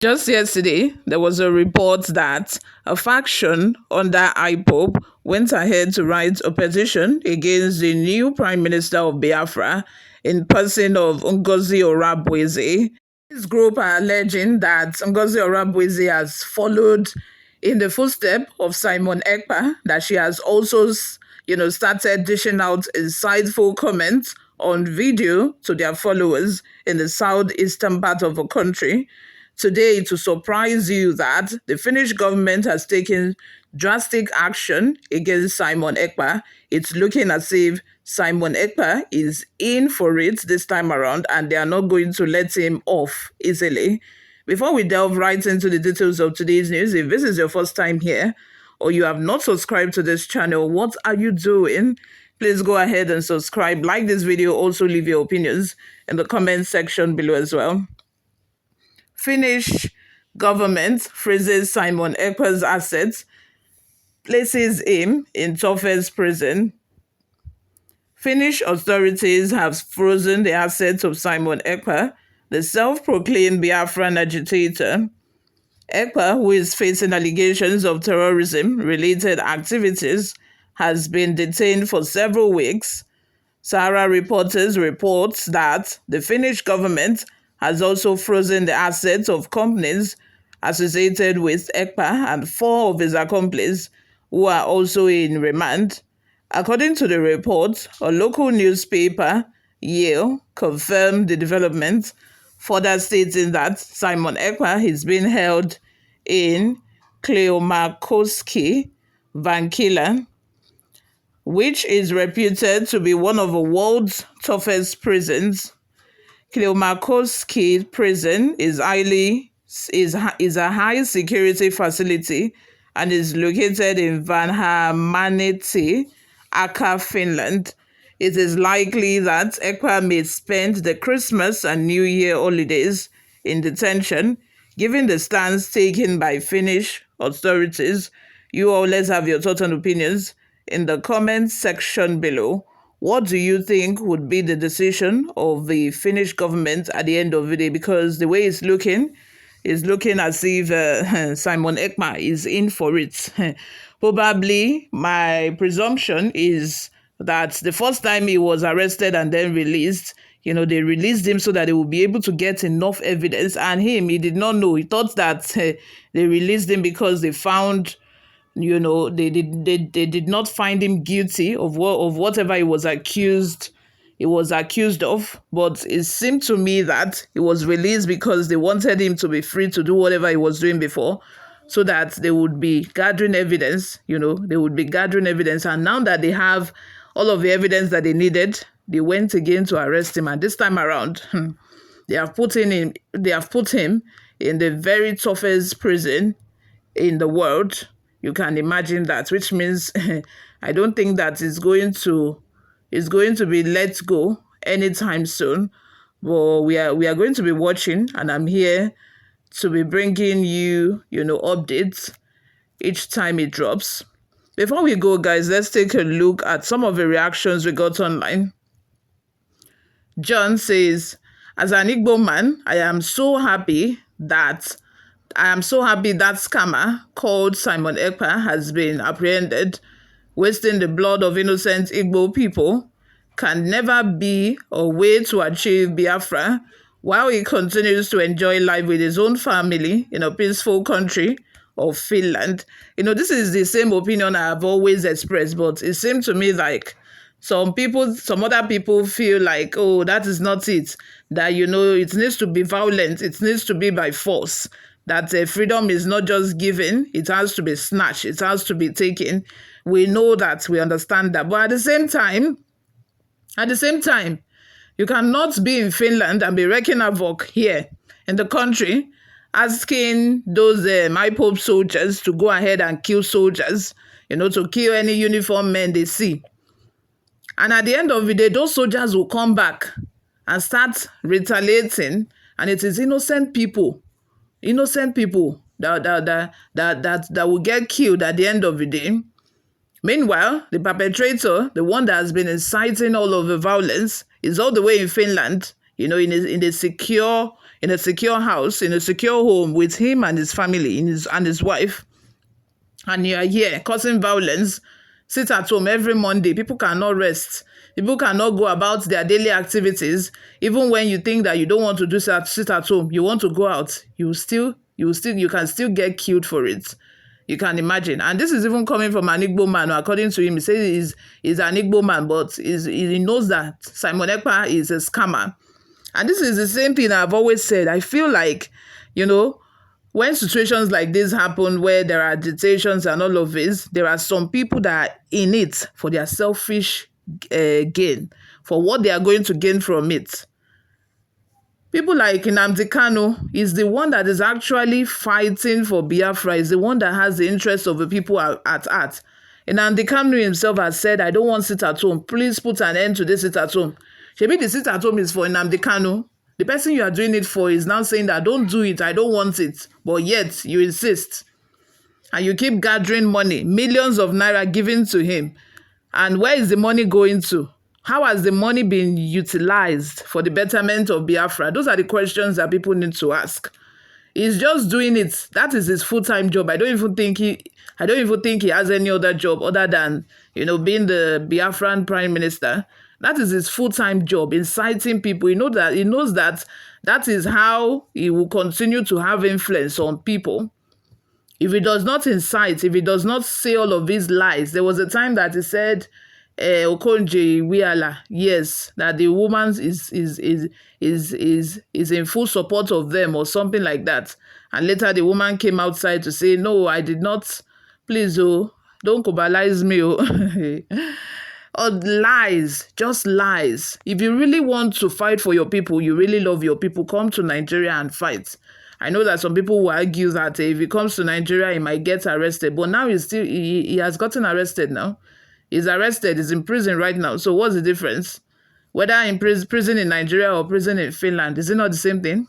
Just yesterday, there was a report that a faction under IPOB went ahead to write a petition against the new Prime Minister of Biafra in person of Ngozi Orabueze. This group are alleging that Ngozi Orabueze has followed in the footsteps of Simon Ekpa, that she has also, started dishing out insightful comments on video to their followers in the southeastern part of the country. Today, to surprise you that the Finnish government has taken drastic action against Simon Ekpa. It's looking as if Simon Ekpa is in for it this time around, and they are not going to let him off easily. Before we delve right into the details of today's news, if this is your first time here or you have not subscribed to this channel, what are you doing? Please go ahead and subscribe, like this video, also leave your opinions in the comment section below as well. Finnish government freezes Simon Ekpa's assets, places him in toughest prison. Finnish authorities have frozen the assets of Simon Ekpa, the self-proclaimed Biafran agitator. Ekpa, who is facing allegations of terrorism-related activities, has been detained for several weeks. Sahara Reporters reports that the Finnish government has also frozen the assets of companies associated with Ekpa and 4 of his accomplices who are also in remand. According to the report, a local newspaper, Yale, confirmed the development, further stating that Simon Ekpa is being held in Kleomakoski, Vankila, which is reputed to be one of the world's toughest prisons. Kleomakoski prison is a high security facility and is located in Vanhamaneti, Akka, Finland. It is likely that Ekpa may spend the Christmas and New Year holidays in detention, given the stance taken by Finnish authorities. You all, let's have your thoughts and opinions in the comment section below. What do you think would be the decision of the Finnish government at the end of the day? Because the way it's looking is looking as if Simon Ekpa is in for it. Probably my presumption is that the first time he was arrested and then released, they released him so that they would be able to get enough evidence. And he did not know. He thought that they released him because they found, they did not find him guilty of whatever he was accused of. But it seemed to me that he was released because they wanted him to be free to do whatever he was doing before, so that they would be gathering evidence. And now that they have all of the evidence that they needed, they went again to arrest him. And this time around, they have put him in the very toughest prison in the world. You can imagine that, which means I don't think that it's going to be let go anytime soon. But we are going to be watching, and I'm here to be bringing you, updates each time it drops. Before we go, guys, let's take a look at some of the reactions we got online. John says, as an Igbo man, I am so happy that scammer called Simon Ekpa has been apprehended. Wasting the blood of innocent Igbo people can never be a way to achieve Biafra, while he continues to enjoy life with his own family in a peaceful country of Finland. This is the same opinion I have always expressed, but it seems to me like some other people feel like, oh, that is not it. That, it needs to be violent. It needs to be by force. That freedom is not just given. It has to be snatched. It has to be taken. We know that. We understand that. But at the same time, you cannot be in Finland and be wreaking havoc here in the country, asking those IPOB soldiers to go ahead and kill soldiers, to kill any uniformed men they see. And at the end of the day, those soldiers will come back and start retaliating, and it is innocent people that will get killed at the end of the day. Meanwhile, the perpetrator, the one that has been inciting all of the violence, is all the way in Finland, in a secure house, in a secure home with him and his family, and his wife, and you are here causing violence. Sit at home every Monday. People cannot rest. People cannot go about their daily activities. Even when you think that you don't want to sit at home, you want to go out, you can still get killed for it. You can imagine. And this is even coming from an Igbo man. According to him, he says he's an Igbo man, but he knows that Simon Ekpa is a scammer. And this is the same thing I've always said. I feel like, when situations like this happen, where there are agitations and all of this, there are some people that are in it for their selfish gain, for what they are going to gain from it. People like Nnamdi Kanu is the one that is actually fighting for Biafra, is the one that has the interests of the people at heart. Nnamdi Kanu himself has said, I don't want sit at home. Please put an end to this sit at home. Maybe the sit at home is for Nnamdi Kanu. The person you are doing it for is now saying that don't do it, I don't want it. But yet you insist. And you keep gathering money, millions of naira given to him. And where is the money going to? How has the money been utilized for the betterment of Biafra? Those are the questions that people need to ask. He's just doing it. That is his full-time job. I don't even think he has any other job other than, being the Biafran prime minister. That is his full-time job, inciting people. He knows that that is how he will continue to have influence on people. If he does not incite, if he does not say all of these lies, there was a time that he said, Okonje Iweala, yes, that the woman is in full support of them or something like that. And later the woman came outside to say, no, I did not. Please, don't cobalize me. Or lies, just lies. If you really want to fight for your people, you really love your people, come to Nigeria and fight. I know that some people will argue that if he comes to Nigeria, he might get arrested. But now he has gotten arrested now. He's arrested, he's in prison right now. So what's the difference? Whether in prison in Nigeria or prison in Finland, is it not the same thing?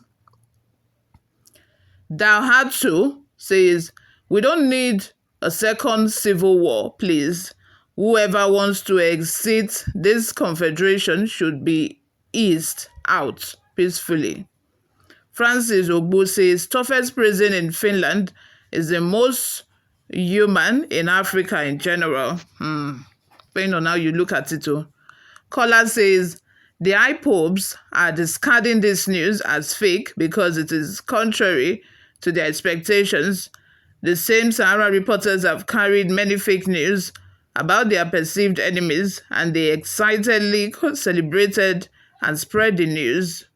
Daihatsu says, we don't need a second civil war, please. Whoever wants to exit this confederation should be eased out peacefully. Francis Ogbu says, toughest prison in Finland is the most human in Africa in general. Depending on how you look at it. Kola says, the IPOBs are discarding this news as fake because it is contrary to their expectations. The same Sahara reporters have carried many fake news about their perceived enemies, and they excitedly celebrated and spread the news.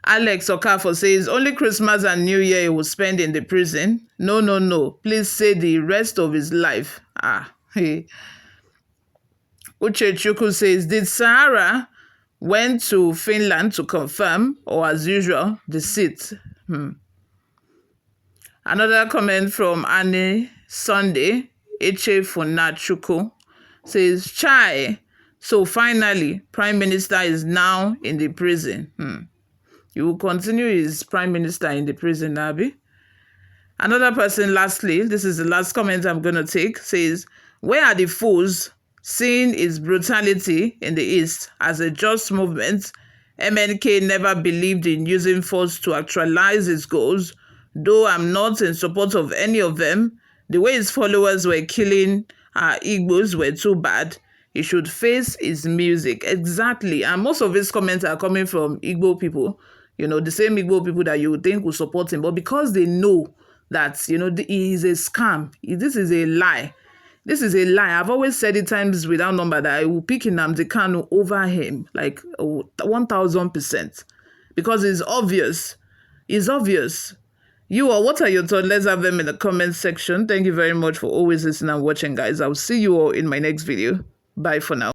Alex Okafor says, only Christmas and New Year he will spend in the prison. No. Please say the rest of his life. Uche Chukwu says, did Sahara went to Finland to confirm, or as usual, deceit? Another comment from Annie Sunday, Eche Funachukwu, says, Chai, so finally, Prime Minister is now in the prison. You will continue his Prime Minister in the prison, Abi. Another person, lastly, this is the last comment I'm going to take, says, where are the fools seeing his brutality in the East as a just movement? MNK never believed in using force to actualize his goals, though I'm not in support of any of them. The way his followers were killing our Igbos were too bad. He should face his music. Exactly. And most of his comments are coming from Igbo people. The same Igbo people that you would think will support him. But because they know that, he is a scam. This is a lie. This is a lie. I've always said it times without number that I will pick Nnamdi Kanu over him, like 1,000%. Because it's obvious. It's obvious. What are your thoughts? Let's have them in the comment section. Thank you very much for always listening and watching, guys. I'll see you all in my next video. Bye for now.